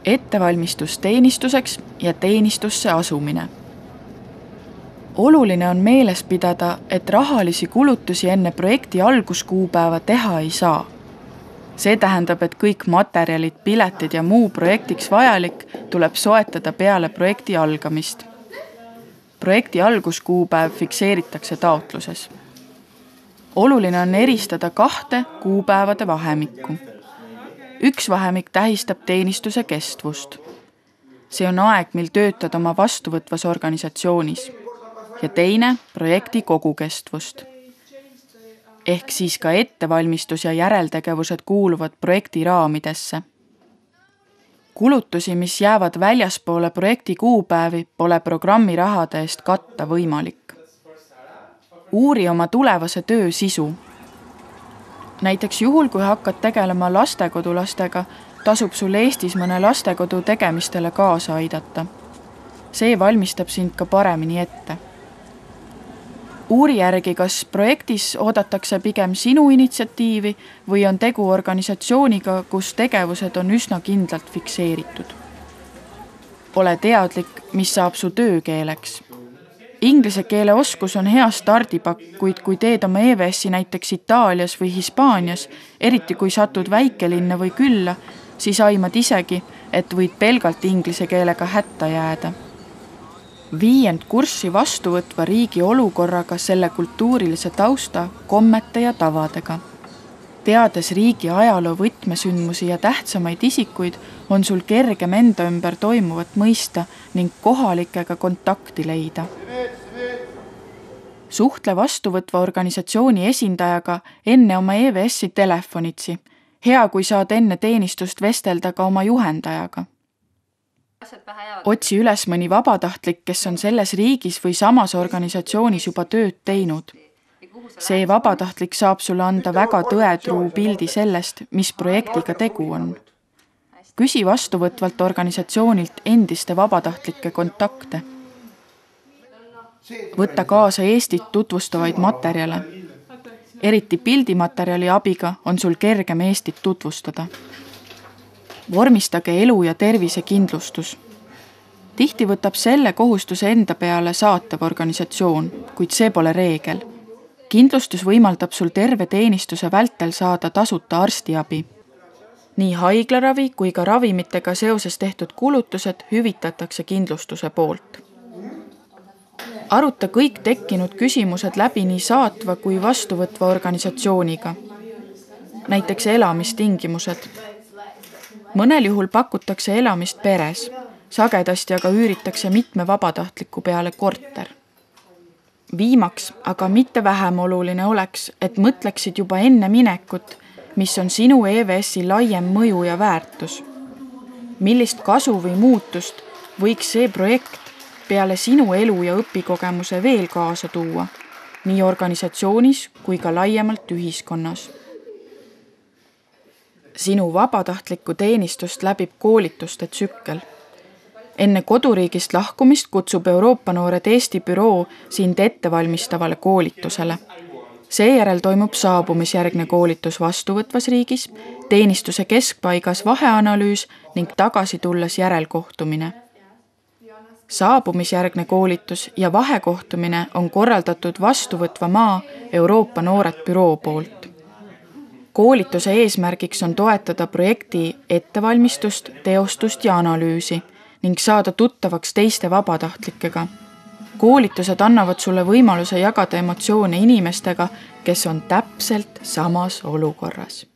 Ettevalmistus teenistuseks ja teenistusse asumine. Oluline on meeles pidada, et rahalisi kulutusi enne projekti alguskuupäeva teha ei saa. See tähendab, et kõik materjalid, piletid ja muu projektiks vajalik tuleb soetada peale projekti algamist. Projekti alguskuupäev fikseeritakse taotluses. Oluline on eristada 2 kuupäevade vahemikku. Üks vahemik tähistab teenistuse kestvust. See on aeg, mil töötad oma vastuvõtvas organisatsioonis. Ja teine projekti kogukestvust. Ehk siis ka ettevalmistus ja järeltegevused kuuluvad projekti raamidesse. Kulutusi, mis jäävad väljaspoole projekti kuupäevi, pole programmi rahade eest katta võimalik. Uuri oma tulevase töö sisu. Näiteks juhul, kui hakkad tegelema lastekodulastega, tasub sul Eestis mõne lastekodu tegemistele kaasa aidata. See valmistab sind ka paremini ette. Uuri järgi, kas projektis oodatakse pigem sinu initsiatiivi või on tegu organisatsiooniga, kus tegevused on üsna kindlalt fikseeritud. Ole teadlik, mis saab su töökeeleks. Inglise keele oskus on hea stardipakk, kuid kui teed oma EVS-i näiteks Itaalias või Hispaanias, eriti kui satud väikelinna või külla, siis aimad isegi, et võid pelgalt inglise keelega hätta jääda. Vii end kurssi vastuvõtva riigi olukorraga, selle kultuurilise tausta, kommete ja tavadega. Teades riigi ajaloo võtmesündmusi ja tähtsamaid isikuid, on sul kergem enda ümber toimuvat mõista ning kohalikega kontakti leida. Suhtle vastuvõtva organisatsiooni esindajaga enne oma EVS-i telefonitsi. Hea, kui saad enne teenistust vestelda ka oma juhendajaga. Otsi üles mõni vabatahtlik, kes on selles riigis või samas organisatsioonis juba tööd teinud. See vabatahtlik saab sulle anda väga tõetruu pildi sellest, mis projektiga tegu on. Küsi vastuvõtvalt organisatsioonilt endiste vabatahtlike kontakte. Võtta kaasa Eestit tutvustavaid materjale. Eriti pildimaterjali abiga on sul kergem Eestit tutvustada. Vormistage elu- ja tervisekindlustus. Tihti võtab selle kohustuse enda peale saatev organisatsioon, kuid see pole reegel. Kindlustus võimaldab sul terve teenistuse vältel saada tasuta arstiabi. Nii haiglaravi kui ka ravimitega seoses tehtud kulutused hüvitatakse kindlustuse poolt. Aruta kõik tekkinud küsimused läbi nii saatva kui vastuvõtva organisatsiooniga. Näiteks elamistingimused. Mõnel juhul pakutakse elamist peres, sagedasti aga üüritakse mitme vabatahtliku peale korter. Viimaks, aga mitte vähem oluline oleks, et mõtleksid juba enne minekut, mis on sinu EVS-i laiem mõju ja väärtus. Millist kasu või muutust võiks see projekt peale sinu elu ja õpikogemuse veel kaasa tuua, nii organisatsioonis kui ka laiemalt ühiskonnas. Sinu vabatahtlikku teenistust läbib koolituste tsükkel. Enne koduriigist lahkumist kutsub Euroopa Noored Eesti büroo sind ettevalmistavale koolitusele. Seejärel toimub saabumisjärgne koolitus vastuvõtvas riigis, teenistuse keskpaigas vaheanalüüs ning tagasi tulles järelkohtumine. Saabumisjärgne koolitus ja vahekohtumine on korraldatud vastuvõtva maa Euroopa Noored büroo poolt. Koolituse eesmärgiks on toetada projekti ettevalmistust, teostust ja analüüsi ning saada tuttavaks teiste vabatahtlikega. Koolitused annavad sulle võimaluse jagada emotsioone inimestega, kes on täpselt samas olukorras.